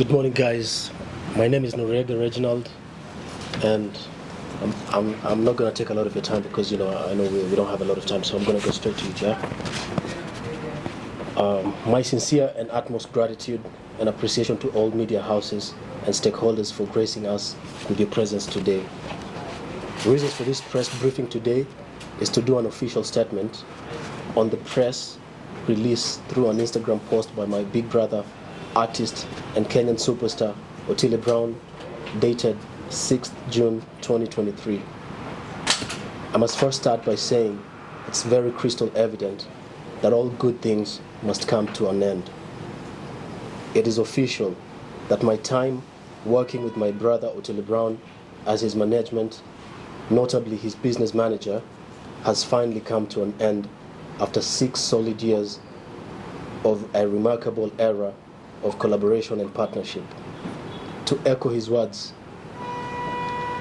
Good morning, guys. My name is Noriega, Reginald, and I'm not gonna take a lot of your time because I know we don't have a lot of time, so I'm gonna go straight to it. Yeah. My sincere and utmost gratitude and appreciation to all media houses and stakeholders for gracing us with your presence today. The reasons for this press briefing today is to do an official statement on the press release through an Instagram post by my big brother, artist and Kenyan superstar Otile Brown, dated 6th June 2023. I must first start by saying it's very crystal evident that all good things must come to an end. It is official that my time working with my brother Otile Brown as his management, notably his business manager, has finally come to an end after 6 solid years of a remarkable era of collaboration and partnership. To echo his words,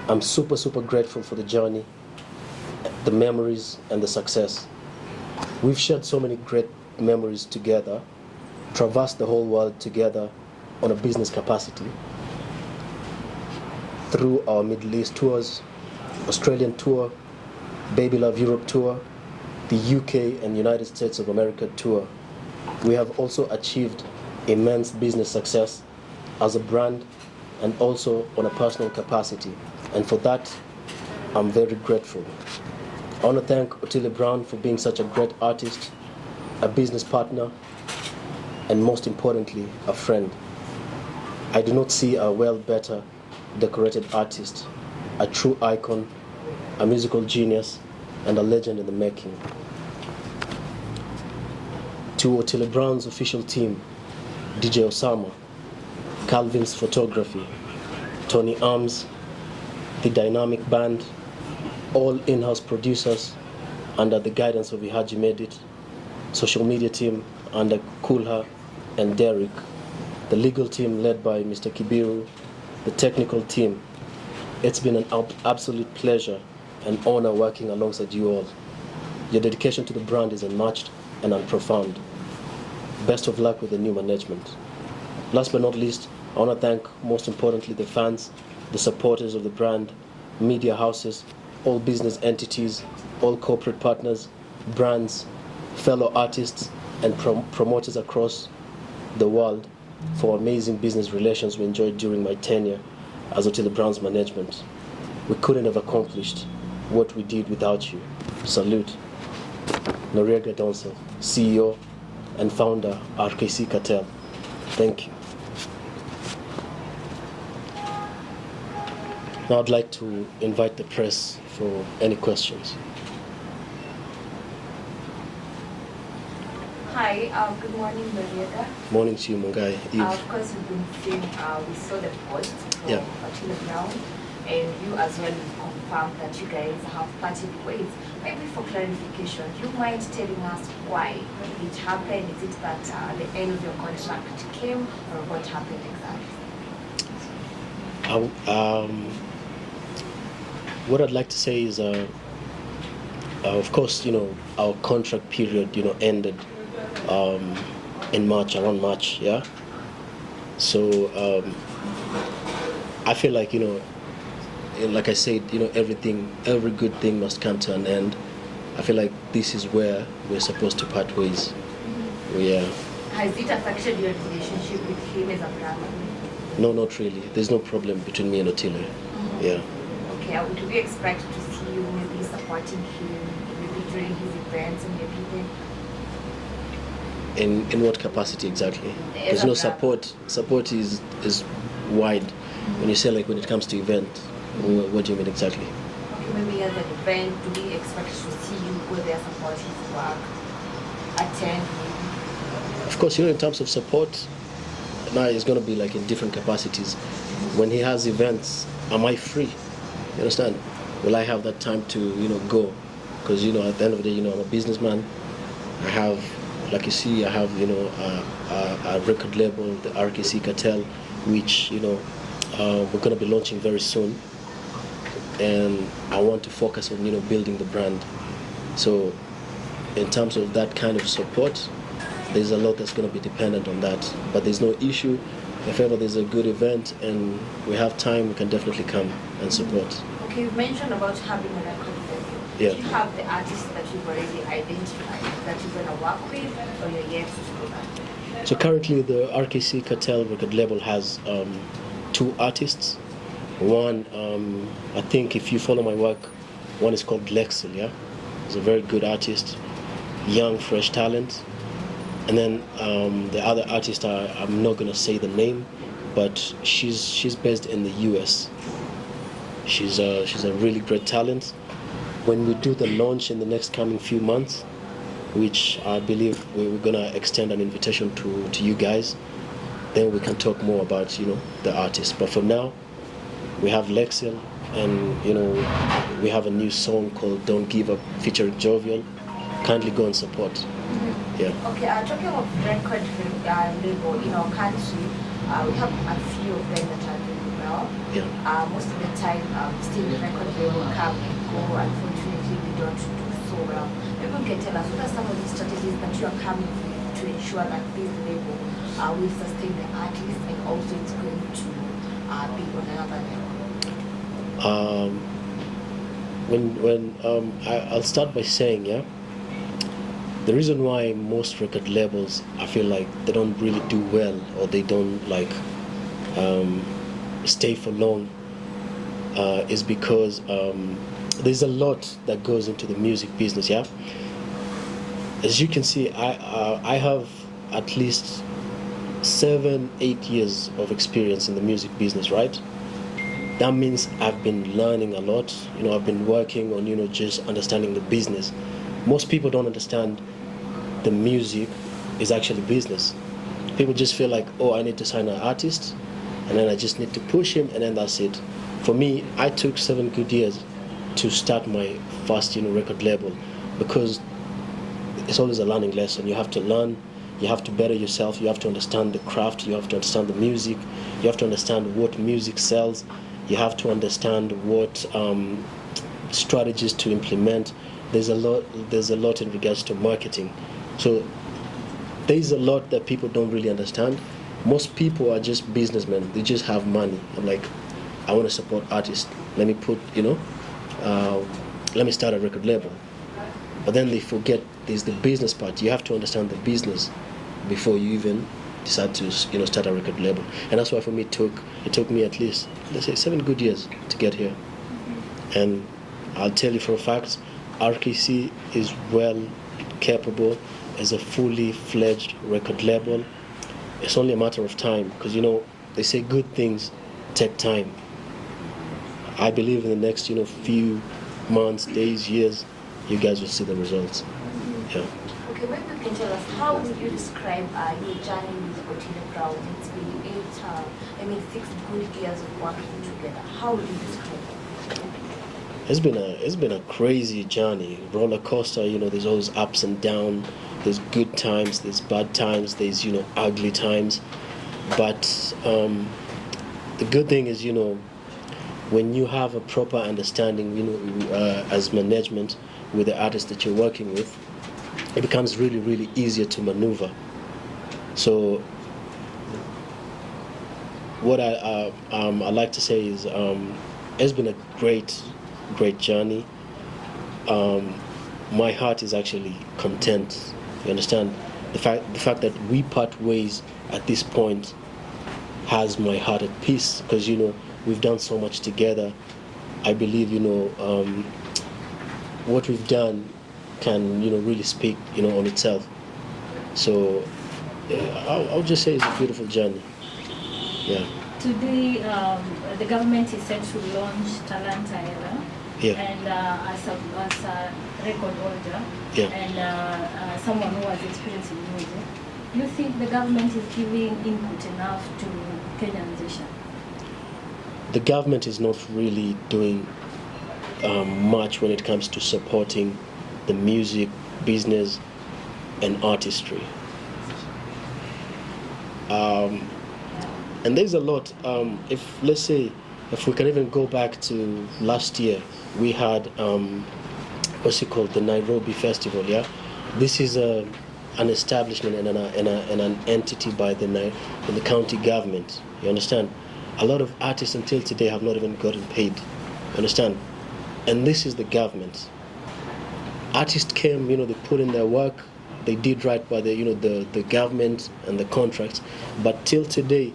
I'm super grateful for the journey, the memories, and the success. We've shared so many great memories together, traversed the whole world together on a business capacity, through our Middle East tours, Australian tour, Baby Love Europe tour, the UK and United States of America tour. We have also achieved immense business success as a brand and also on a personal capacity, and for that I'm very grateful. I want to thank Otile Brown for being such a great artist, a business partner, and most importantly, a friend. I do not see a better decorated artist, a true icon, a musical genius, and a legend in the making. To Otile Brown's official team, DJ Osama, Calvin's Photography, Tony Arms, the Dynamic Band, all in-house producers under the guidance of Ihaji Medit, social media team under Kulha and Derek, the legal team led by Mr. Kibiru, the technical team. It's been an absolute pleasure and honor working alongside you all. Your dedication to the brand is unmatched and unprofound. Best of luck with the new management. Last but not least, I want to thank, most importantly, the fans, the supporters of the brand, media houses, all business entities, all corporate partners, brands, fellow artists, and promoters across the world for amazing business relations we enjoyed during my tenure as Otile Brown's management. We couldn't have accomplished what we did without you. Salute. Noriega Donsel, CEO and founder, RKC Cartel. Thank you. Now I'd like to invite the press for any questions. Hi, good morning, Noriega. Morning to you, Mungai. Of course, we've been seeing, we saw the post from Otile Brown, and you as well confirmed that you guys have parted ways. Maybe for clarification, do you mind telling us why it happened? Is it that the end of your contract came, or what happened exactly? What I'd like to say is, of course, our contract period, ended in March, around March, yeah. So I feel like, like I said, every good thing must come to an end. I feel like this is where we're supposed to part ways. Yeah. Has it affected your relationship with him as a brother? No, not really. There's no problem between me and Otile. Yeah. Okay, would we expect to see you maybe supporting him, maybe during his events and everything? In what capacity exactly? There's no support. Support is wide. When you say, like, when it comes to event, what do you mean exactly? Okay, maybe as an event, do we expect to see you go there, support his work, attend maybe? Of course, in terms of support, now it's going to be like in different capacities. When he has events, am I free? You understand? Will I have that time to, go? Because, at the end of the day, I'm a businessman. I have, like you see, I have, a record label, the RKC Cartel, which, we're going to be launching very soon. And I want to focus on, building the brand. So in terms of that kind of support, there's a lot that's going to be dependent on that. But there's no issue if ever there's a good event and we have time, we can definitely come and support. Okay, you mentioned about having a record label. Yeah. Do you have the artists that you've already identified that you're going to work with, or you're yet to do that? So currently the RKC Cartel record label has 2 artists. One, I think if you follow my work, one is called Lexil, yeah? He's a very good artist, young, fresh talent. And then the other artist, I'm not gonna say the name, but she's based in the US. She's a really great talent. When we do the launch in the next coming few months, which I believe we're gonna extend an invitation to you guys, then we can talk more about the artist. But for now, we have Lexil, and we have a new song called "Don't Give Up" featuring Jovial. Kindly go and support. Yeah. Okay, talking of record label in our country, we have a few of them that are doing well. Yeah. Most of the time, still the record label come and go. Unfortunately, they don't do so well. Maybe you can tell us what are some of the strategies that you are coming with to ensure that this label will sustain the artist and also it's going to be on another level. I'll start by saying, yeah, the reason why most record labels, I feel like they don't really do well, or they don't stay for long, is because there's a lot that goes into the music business. Yeah, as you can see, I have at least 7-8 years of experience in the music business, right? That means I've been learning a lot. I've been working on just understanding the business. Most people don't understand the music is actually business. People just feel like, oh, I need to sign an artist, and then I just need to push him, and then that's it. For me, I took 7 good years to start my first record label, because it's always a learning lesson. You have to learn, you have to better yourself, you have to understand the craft, you have to understand the music, you have to understand what music sells, you have to understand what strategies to implement. There's a lot in regards to marketing. So there's a lot that people don't really understand. Most people are just businessmen. They just have money. I'm like, I want to support artists. Let me let me start a record label. But then they forget there's the business part. You have to understand the business before you even decide to start a record label. And that's why for me it took me at least, let's say, 7 good years to get here. And I'll tell you for a fact, RKC is well capable as a fully fledged record label. It's only a matter of time, because they say good things take time. I believe in the next few months, days, years, you guys will see the results. Yeah. Okay, maybe you can tell us, how would you describe your journey with Otile Brown? It's been 6 good years of working together. How would you describe it? It's been a crazy journey, roller coaster. There's always ups and downs. There's good times, there's bad times, there's ugly times. But the good thing is when you have a proper understanding as management with the artist that you're working with, it becomes really, really easier to maneuver. So what I like to say is it's been a great journey. My heart is actually content. You understand? The fact that we part ways at this point has my heart at peace, because we've done so much together. I believe what we've done can really speak on itself. So I'll just say it's a beautiful journey. Yeah. Today, the government is set to launch Talanta Era. Yeah. And as a record holder, yeah, and someone who has experience in music, do you think the government is giving input enough to Kenyan musicians? The government is not really doing much when it comes to supporting the music business and artistry. And there's a lot. If we can even go back to last year, we had the Nairobi Festival. Yeah, this is an establishment and an entity by the county government. You understand? A lot of artists until today have not even gotten paid. You understand? And this is the government. Artists came, they put in their work, they did right by the government and the contracts, but till today,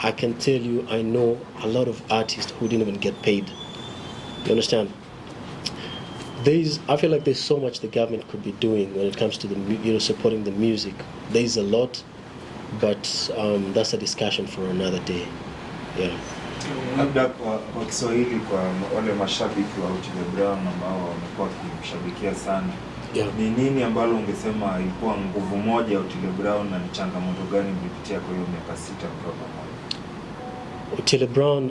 I can tell you, I know a lot of artists who didn't even get paid. You understand? I feel like there's so much the government could be doing when it comes to the supporting the music. There's a lot, but that's a discussion for another day. Yeah. Labda kwa Kiswahili kwa wale mashabiki wa Otile Brown ambao wamekuwa wakimshabikia sana. Yeah. Ni nini ambalo ungesema ilikuwa nguvu moja ya Otile Brown na ni changamoto gani mlipitia kwa hiyo miaka 6 kwa pamoja? Otile Brown,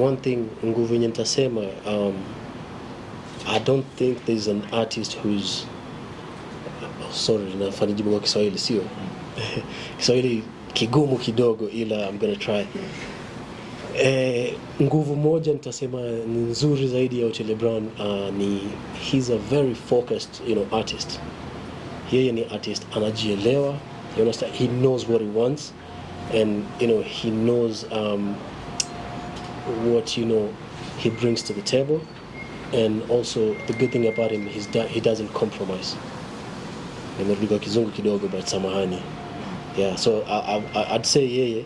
one thing nguvu yenye nitasema, I don't think there's an artist who's sorry, nafanya jibu kwa Kiswahili sio? Kiswahili kigumu kidogo ila I'm gonna try. Nguvu moja nitasema ni nzuri zaidi ya Otile Brown, he's a very focused, artist. Yeye ni artist anajielewa, you understand? He knows what he wants, and he knows what he brings to the table, and also the good thing about him is that he doesn't compromise. Nimerudia kizungu kidogo but samahani. Yeah, so I'd say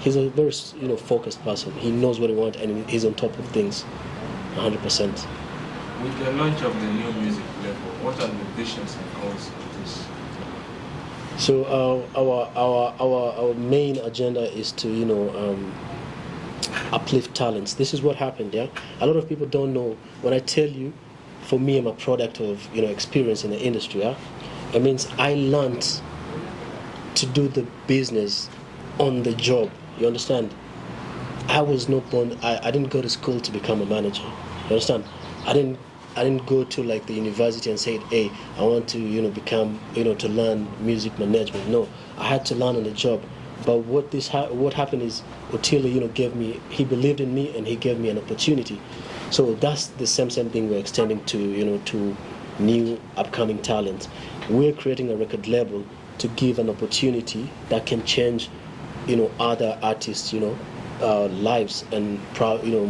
he's a very focused person. He knows what he wants and he's on top of things 100%. With the launch of the new music label, what are the visions and goals of this? So our main agenda is to uplift talents. This is what happened. Yeah, a lot of people don't know. When I tell you, for me, I'm a product of experience in the industry. Yeah, it means I learned to do the business on the job. You understand? I was not born. I didn't go to school to become a manager. You understand? I didn't go to like the university and say, hey, I want to become to learn music management. No, I had to learn on the job. But what happened is Otile he believed in me and he gave me an opportunity. So that's the same thing we're extending to to new upcoming talent. We're creating a record label to give an opportunity that can change other artists lives and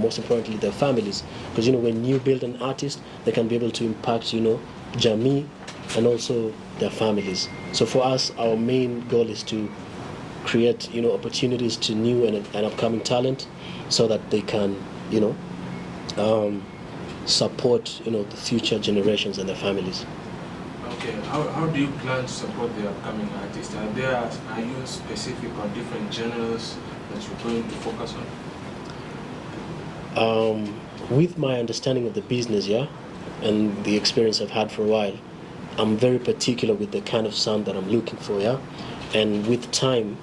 most importantly their families, because when you build an artist, they can be able to impact jamii and also their families. So for us, our main goal is to create opportunities to new and upcoming talent so that they can support the future generations and their families. Okay, how do you plan to support the upcoming artists? Are you specific on different genres that you're going to focus on? With my understanding of the business, and the experience I've had for a while, I'm very particular with the kind of sound that I'm looking for, and with time,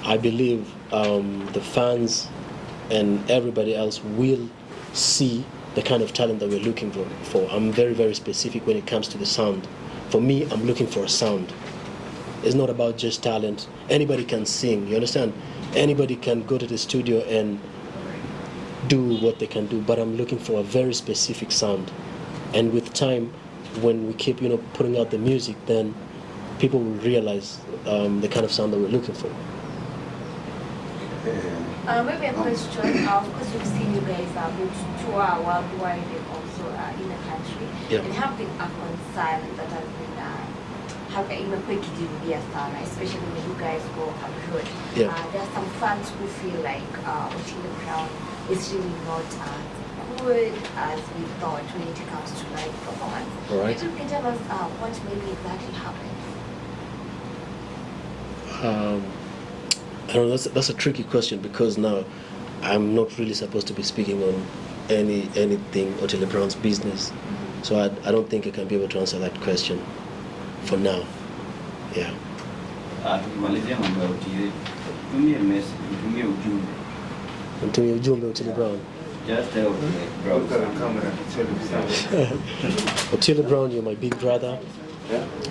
I believe the fans and everybody else will see the kind of talent that we're looking for. I'm very, very specific when it comes to the sound. For me, I'm looking for a sound. It's not about just talent. Anybody can sing, you understand? Anybody can go to the studio and do what they can do, but I'm looking for a very specific sound. And with time, when we keep putting out the music, then people will realize the kind of sound that we're looking for. Maybe a question, because we've seen you guys tour worldwide and also in the country, and have been a concern that has been especially when you guys go abroad. There are some fans who feel like Otile Brown is really not as good as we thought when it comes to live performance. All right. Maybe you can tell us what maybe exactly happened. I don't know, that's a tricky question, because now I'm not really supposed to be speaking on anything Otile Brown's business. So I don't think I can be able to answer that question for now. Yeah. Tukimalizia mambo ya Otile, tumie message, tumie ujumbe. Tumie ujumbe Otile Brown. Just tell Otile Brown. Otile Brown, you're my big brother.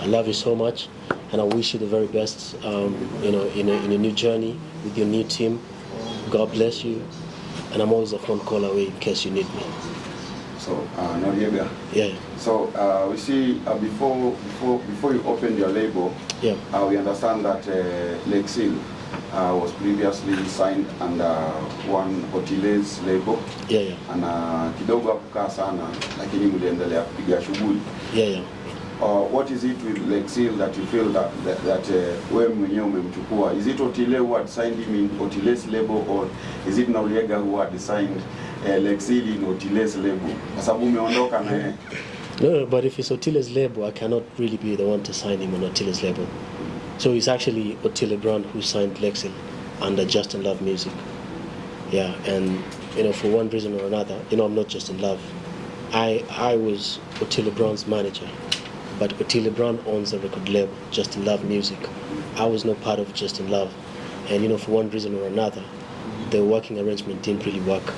I love you so much, and I wish you the very best. In a new journey with your new team. God bless you, and I'm always a phone call away in case you need me. So Noriega. Yeah. So we see before you opened your label, Yeah. we understand that Lexil was previously signed under one Otile's label. Yeah, yeah. And kidogo hakukaa sana, lakini mliendelea kupiga shughuli. Yeah, yeah. What is it with Lexil that you feel that wewe mwenyewe umemchukua? Is it Otile who had signed him in Otile's label, or is it Noriega who had signed Lexil in Otile's label? Kwa sababu umeondoka na yeye. No, but if it's Otile's label, I cannot really be the one to sign him on Otile's label. So it's actually Otile Brown who signed Lexil under Just in Love Music. Yeah, and for one reason or another, I'm not just in love. I was Otile Brown's manager, but Otile Brown owns the record label, Just in Love Music. I was no part of Just in Love, and for one reason or another, the working arrangement didn't really work.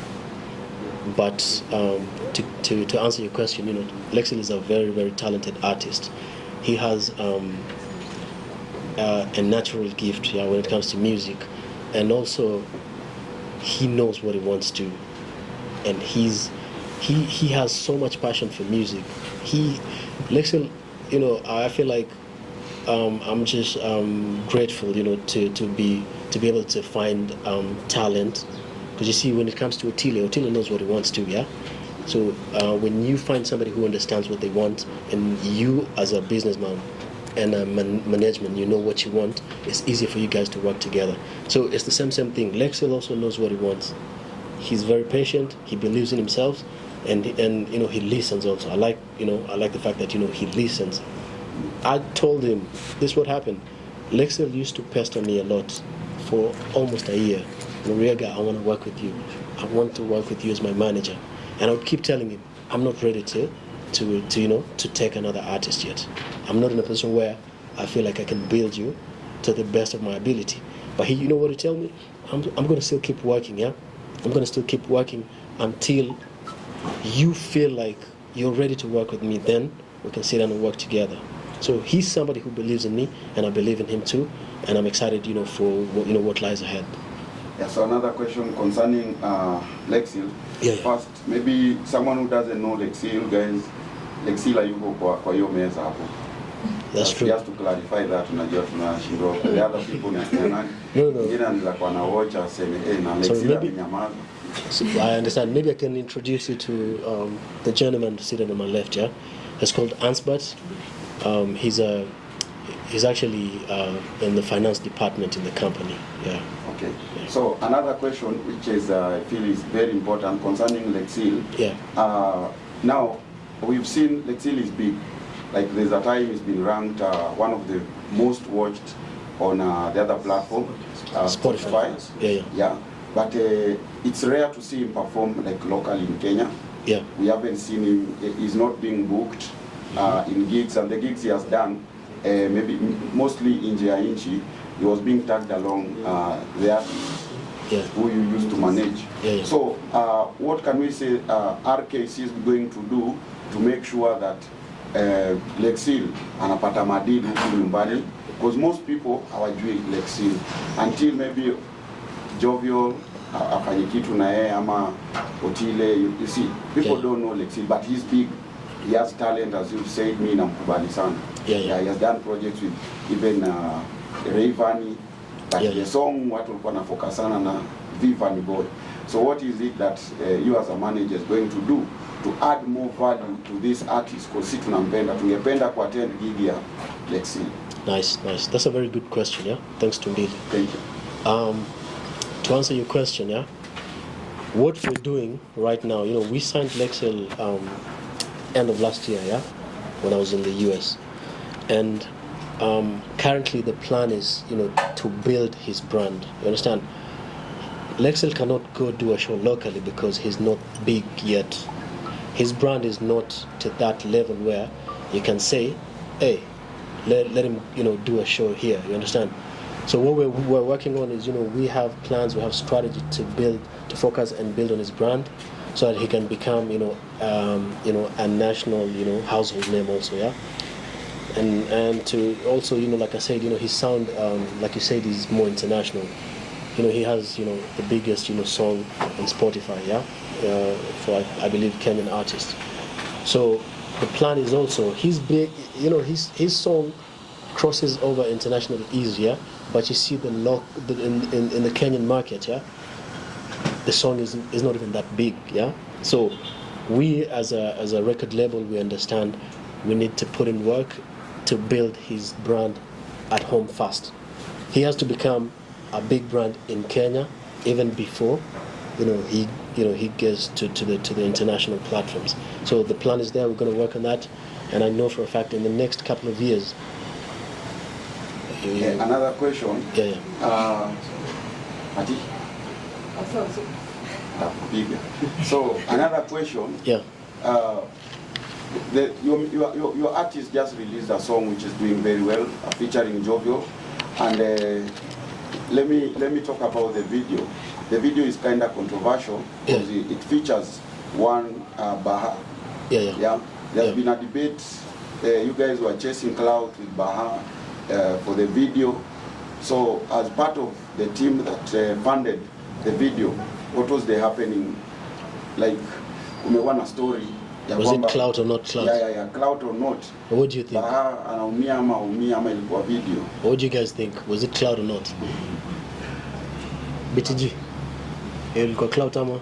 But to answer your question, Lexil is a very, very talented artist. He has a natural gift, when it comes to music, and also he knows what he wants to, and he has so much passion for music. Lexil, I feel like I'm just grateful, to be able to find talent, because you see, when it comes to Otile knows what he wants to, yeah. So when you find somebody who understands what they want, and you as a businessman and management, you know what you want, it's easier for you guys to work together. So it's the same thing. Lexil also knows what he wants. He's very patient. He believes in himself, and he listens also. I like the fact that he listens. I told him this what happened. Lexil used to pester me a lot for almost a year. Noriega, I want to work with you. I want to work with you as my manager. And I would keep telling him, I'm not ready to take another artist yet. I'm not in a position where I feel like I can build you to the best of my ability. But he, what he tell me? I'm going to still keep working, yeah? I'm going to still keep working until you feel like you're ready to work with me. Then we can sit down and work together. So he's somebody who believes in me, and I believe in him too. And I'm excited, for what lies ahead. Yeah, so another question concerning Lexil. Yeah. First, maybe someone who doesn't know Lexil, guys, Lexil hayuko kwa hiyo meza hapo. That's true. Just to clarify that, unajua tunashindwa. The other people ni nani? No. Wengine anaweza kuwa na watch aseme na Lexil amenyamaza. So I understand. Maybe I can introduce you to the gentleman sitting on my left. Yeah, it's called Ansbert. He's actually in the finance department in the company. Yeah. Okay. So another question, which is I feel is very important concerning Lexil. Yeah. Now we've seen Lexil is big. Like there's a time it's been ranked one of the most watched on the other platform, Spotify. Yeah. But it's rare to see him perform like locally in Kenya. Yeah. We haven't seen him. He's not being booked in gigs, and the gigs he has done, maybe mostly in Inchi, he was being tagged along the artists who you used to manage. Yeah. So what can we say RKC is going to do to make sure that Lexil anapata madili huku nyumbani? Because most people hawajui Lexil until maybe Jovial afanye kitu na yeye ama Otile. You see, people don't know Lexil, but he's big. He has talent, as you said. Me namkubali sana. He has done projects with even Rayvanny, but the song watu walikuwa na focus sana na Vivani Boy. So what is it that you as a manager is going to do to add more value to this artist? Because si tunampenda, tungependa kuattend gig ya Lexil. Nice. That's a very good question. Yeah. Thanks to Mbili. Thank you. To answer your question, yeah, what we're doing right now, we signed Lexil end of last year, yeah, when I was in the US, and currently the plan is, to build his brand. You understand? Lexil cannot go do a show locally because he's not big yet. His brand is not to that level where you can say, hey, let him, do a show here. You understand? So what we're working on is, we have plans, we have strategy to focus and build on his brand, so that he can become, a national, household name also, yeah. And to also, like I said, his sound, like you said, is more international. he has, the biggest, song on Spotify, yeah, for I believe Kenyan artists. So the plan is also his big, his song crosses over international ease, yeah. But you see in the Kenyan market, yeah, the song is not even that big, yeah. So we as a record label, we understand we need to put in work to build his brand at home first. He has to become a big brand in Kenya even before he gets to the international platforms. So the plan is there. We're going to work on that, and I know for a fact in the next couple of years. Another question. Ati? So another question. Yeah. Your artist just released a song which is doing very well, featuring Jovial, and let me talk about the video. The video is kind of controversial because it features one Baha. Yeah. There's been a debate. You guys were chasing clout with Baha for the video. So as part of the team that funded the video, what was the happening? Like, umeona story. Was it clout or not clout? Yeah, clout or not. What do you think? Baha anaumia ama ilikuwa video. What do you guys think? Was it clout or not? BTG. Ilikuwa clout ama?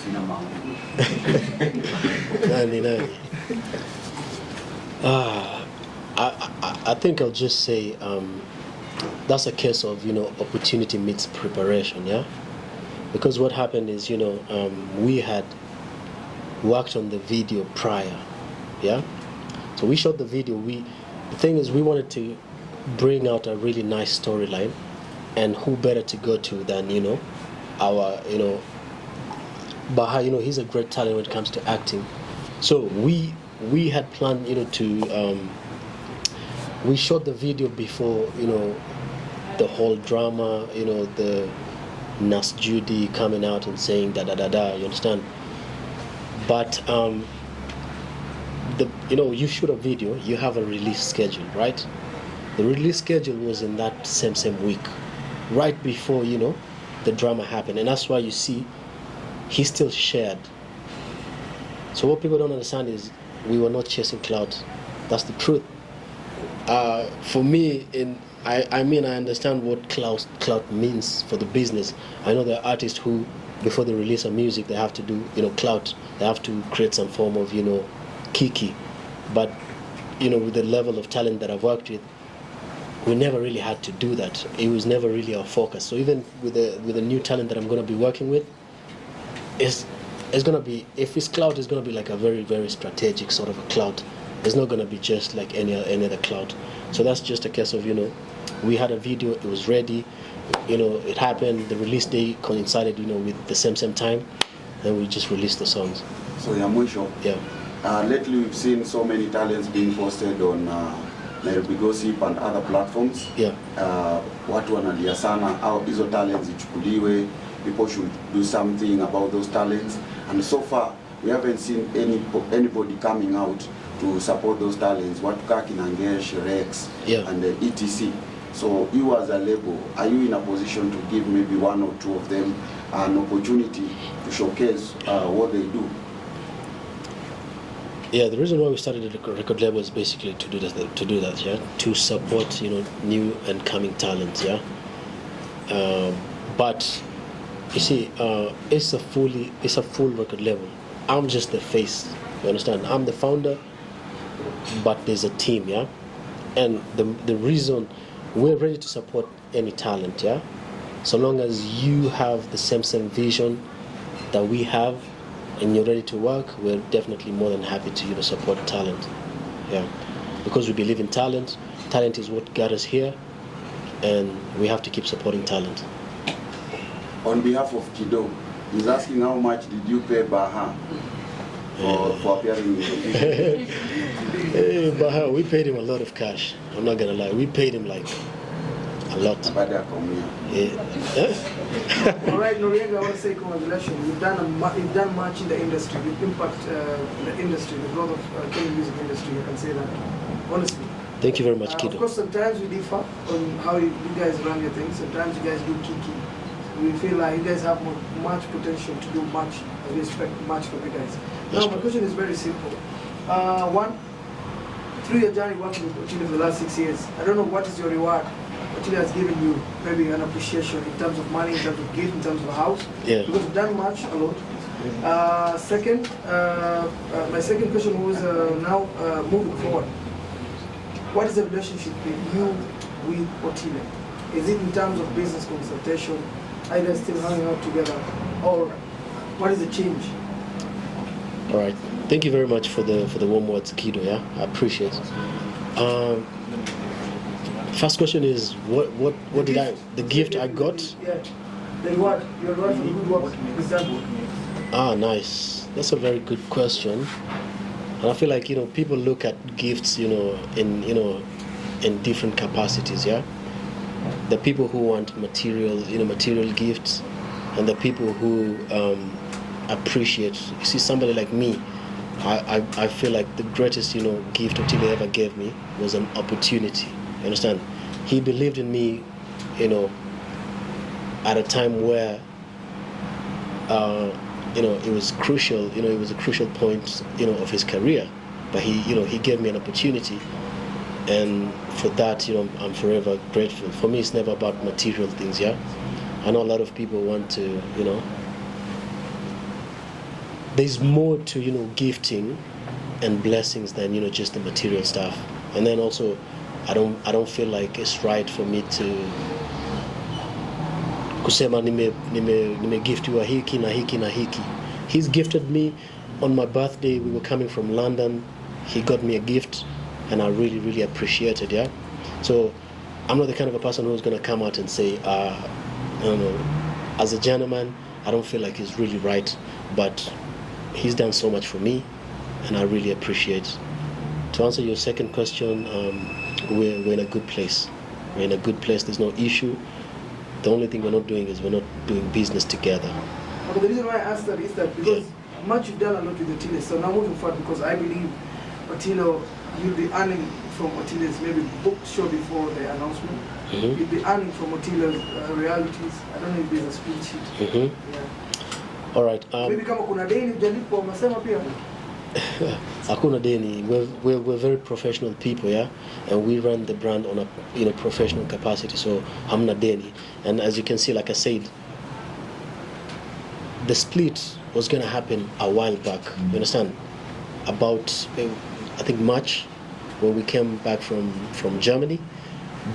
Sina maoni. Nani. I think I'll just say that's a case of opportunity meets preparation, yeah. Because what happened is we had worked on the video prior, yeah. So we shot the video. The thing is, we wanted to bring out a really nice storyline, and who better to go to than our Baha. He's a great talent when it comes to acting. So we had planned to we shot the video before the whole drama, the Nas Judy coming out and saying da. You understand? But you shoot a video, you have a release schedule, right? The release schedule was in that same week, right before the drama happened, and that's why you see he still shared. So what people don't understand is we were not chasing clout. That's the truth. For me, I understand what clout means for the business. I know there are artists who, before they release a music, they have to do clout. They have to create some form of kiki. But with the level of talent that I've worked with, we never really had to do that. It was never really our focus. So even with the new talent that I'm going to be working with, it's going to be, if it's clout, it's going to be like a very, very strategic sort of a clout. It's not going to be just like any other clout. So that's just a case of we had a video, it was ready, it happened, the release day coincided with the same time, and we just released the songs. So Mwisho, lately we've seen so many talents being posted on Nairobi Gossip and other platforms. Watu wanalia sana au hizo talents ichukuliwe, people should do something about those talents, and so far we haven't seen anybody coming out to support those talents. Watu kaa Kinangesh, Rex, and the etc. So you as a label, are you in a position to give maybe one or two of them an opportunity to showcase what they do? Yeah, the reason why we started the record label is basically to do that, yeah, to support new and coming talent, yeah. But you see, it's a full record label. I'm just the face. You understand? I'm the founder, but there's a team, yeah. And the reason we're ready to support any talent, yeah, so long as you have the same vision that we have, and you're ready to work, we're definitely more than happy to support talent, yeah, because we believe in talent. Talent is what got us here, and we have to keep supporting talent. On behalf of Kido, he's asking how much did you pay Baha for appearing in the video? Hey, Baha, we paid him a lot of cash. I'm not gonna lie, we paid him like a lot. Yeah. All right, Noriega, I want to say congratulations. You've done much in the industry. You've impact the industry, the growth of Kenyan music industry. I can say that honestly. Thank you very much, Of Kido. course, sometimes we differ on how you guys run your things. Sometimes you guys do kiki. We feel like you guys have much potential to do much. We expect much from you guys. Now, my question is very simple. One, through your journey working with Otile for the last 6 years, I don't know what is your reward Otile has given you, maybe an appreciation in terms of money, in terms of gift, in terms of a house. Yeah. Because you've done much, a lot. Second, my second question was now moving forward. What is the relationship between you with Otile? Is it in terms of business consultation? Are you guys still hanging out together? Or what is the change? All right. Thank you very much for the warm words, Kido. Yeah, I appreciate it. First question is what did I the gift I got? Yeah. The reward. Your reward for the good work is done. Ah, nice. That's a very good question. And I feel like people look at gifts in different capacities. Yeah. The people who want material gifts, and the people who appreciate. You see, somebody like me, I feel like the greatest gift Otile ever gave me was an opportunity. You understand? He believed in me, at a time where it was crucial. It was a crucial point of his career, but he gave me an opportunity. And for that, I'm forever grateful. For me, it's never about material things, yeah? I know a lot of people want to, there's more to, gifting and blessings than, just the material stuff. And then also, I don't feel like it's right for me to kusema nime giftiwa hiki na hiki na hiki. He's gifted me on my birthday. We were coming from London. He got me a gift. And I really, really appreciate it, yeah? So I'm not the kind of a person who's going to come out and say, as a gentleman, I don't feel like he's really right, but he's done so much for me, and I really appreciate it. To answer your second question, we're in a good place. We're in a good place. There's no issue. The only thing we're not doing is we're not doing business together. Okay, the reason why I asked that is that because much you've done a lot with Otile, so now moving forward, because I believe Otile, you'll be earning from Otile's maybe book show before the announcement. Mm-hmm. You'll be earning from Otile's realities. I don't know if there's a speech sheet. Mm-hmm. Yeah. All right. Maybe kama kuna deni hujalipwa umesema pia. Hakuna deni. We're very professional people, yeah, and we run the brand on a professional capacity. So hamna deni, and as you can see, like I said, the split was gonna happen a while back. You understand? About I think March, when we came back from Germany,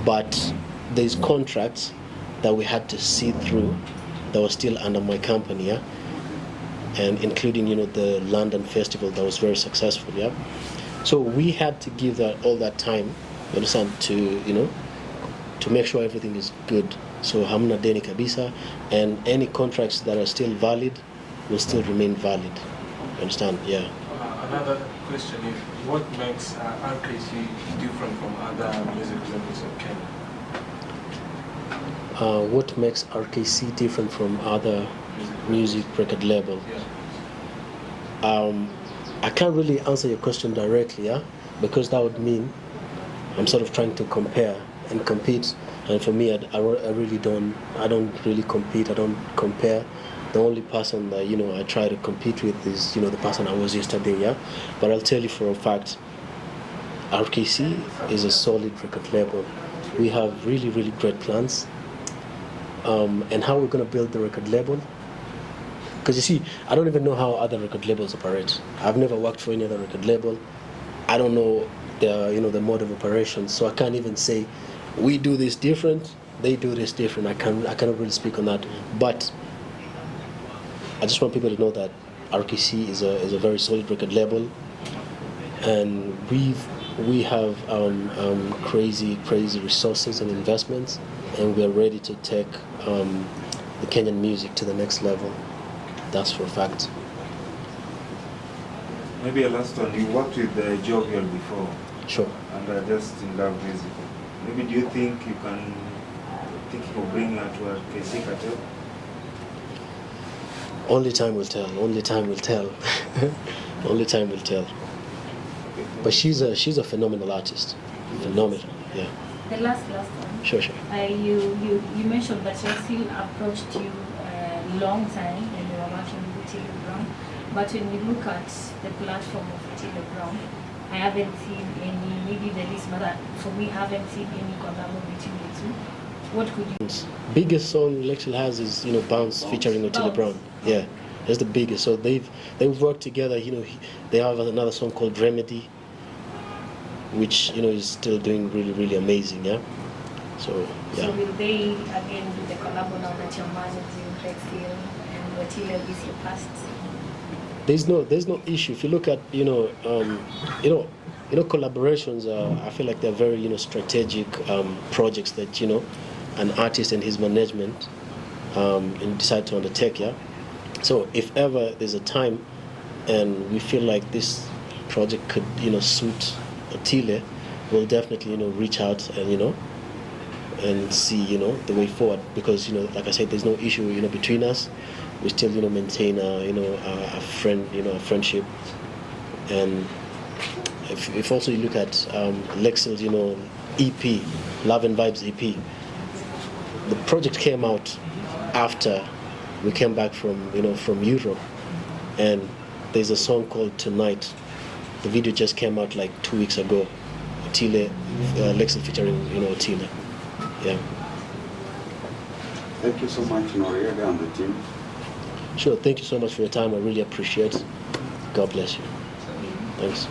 but there's contracts that we had to see through that was still under my company, yeah, and including the London festival that was very successful, yeah. So we had to give all that time, you understand, to to make sure everything is good. So hamna deni kabisa, and any contracts that are still valid will still remain valid. You understand? Yeah. Another question is, what makes RKC different from other music labels in Kenya? What makes RKC different from other music record labels? Yeah. I can't really answer your question directly, yeah, because that would mean I'm sort of trying to compare and compete, and for me, I really don't. I don't really compete. I don't compare. The only person that I try to compete with is the person I was yesterday, yeah. But I'll tell you for a fact, RKC is a solid record label. We have really, really great plans, and how we're gonna build the record label. Because you see, I don't even know how other record labels operate. I've never worked for any other record label. I don't know the mode of operation, so I can't even say we do this different, they do this different. I cannot really speak on that, but I just want people to know that RKC is a very solid record label, and we have crazy resources and investments, and we are ready to take the Kenyan music to the next level. That's for a fact. Maybe a last one. You worked with Jovial before. Sure. And just in love music. Maybe do you think you can think of bringing her to RKC Cartel? Only time will tell. Only time will tell. Only time will tell. Okay. But she's a phenomenal artist. Phenomenal, yeah. The last one. Sure. You mentioned that Reginald approached you a long time when you were working with Otile Brown. But when you look at the platform of Otile Brown, I haven't seen any, maybe there is, but for me, I haven't seen any collab between the two. What could you... Biggest song Lexil has is, Bounce featuring Otile Brown. Yeah, that's the biggest. So they've worked together, they have another song called Remedy, which, is still doing really, really amazing, yeah? So, yeah. So will they again do the collab now that you're managing Lexil and Otile is your past? There's no issue. If you look at collaborations, I feel like they're very strategic projects that an artist and his management decide to undertake. Yeah. So if ever there's a time and we feel like this project could suit Otile, we'll definitely reach out and and see the way forward, because like I said, there's no issue between us. We still maintain a friendship. And if also you look at Lexil's EP, Love and Vibes EP, the project came out after we came back from Europe, and there's a song called Tonight. The video just came out like 2 weeks ago. Otile, Lexil featuring Otile. Yeah. Thank you so much, Noriega and the team. Sure, thank you so much for your time. I really appreciate it. God bless you. Thanks.